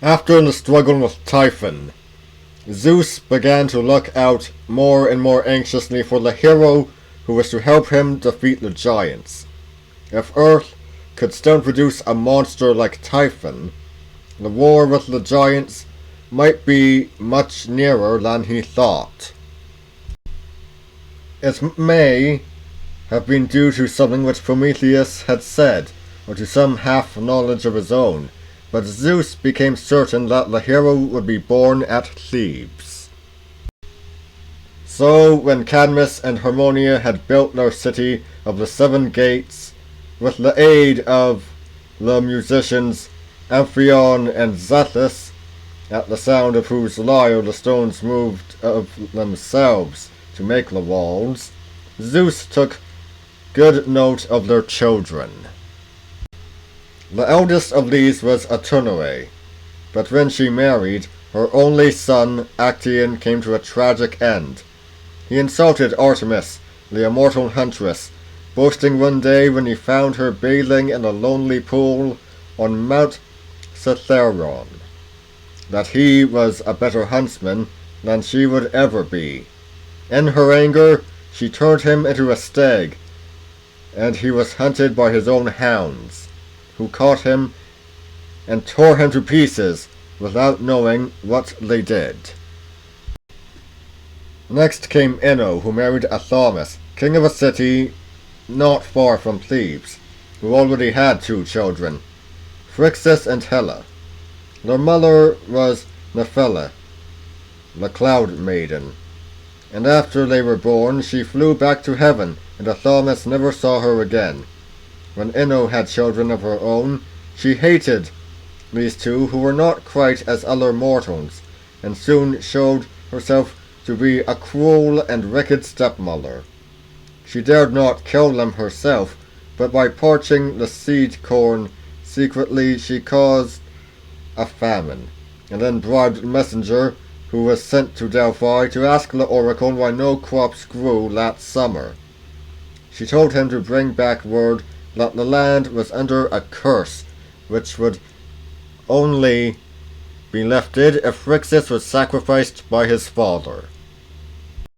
After the struggle with Typhon, Zeus began to look out more and more anxiously for the hero who was to help him defeat the giants. If Earth could still produce a monster like Typhon, the war with the giants might be much nearer than he thought. It may have been due to something which Prometheus had said, or to some half-knowledge of his own, but Zeus became certain that the hero would be born at Thebes. So, when Cadmus and Harmonia had built their city of the Seven Gates, with the aid of the musicians Amphion and Zethus, at the sound of whose lyre the stones moved of themselves to make the walls, Zeus took good note of their children. The eldest of these was Atenore, but when she married, her only son Actaeon came to a tragic end. He insulted Artemis, the immortal huntress, boasting one day when he found her bathing in a lonely pool on Mount Cithaeron, that he was a better huntsman than she would ever be. In her anger, she turned him into a stag, and he was hunted by his own hounds, who caught him and tore him to pieces without knowing what they did. Next came Ino, who married Athamas, king of a city not far from Thebes, who already had 2 children, Phrixus and Helle. Their mother was Nephele, the Cloud Maiden, and after they were born she flew back to heaven, and Athamas never saw her again. When Ino had children of her own, she hated these 2 who were not quite as other mortals, and soon showed herself to be a cruel and wicked stepmother. She dared not kill them herself, but by parching the seed corn secretly she caused a famine, and then bribed a messenger who was sent to Delphi to ask the oracle why no crops grew that summer. She told him to bring back word that the land was under a curse, which would only be lifted if Phrixus was sacrificed by his father.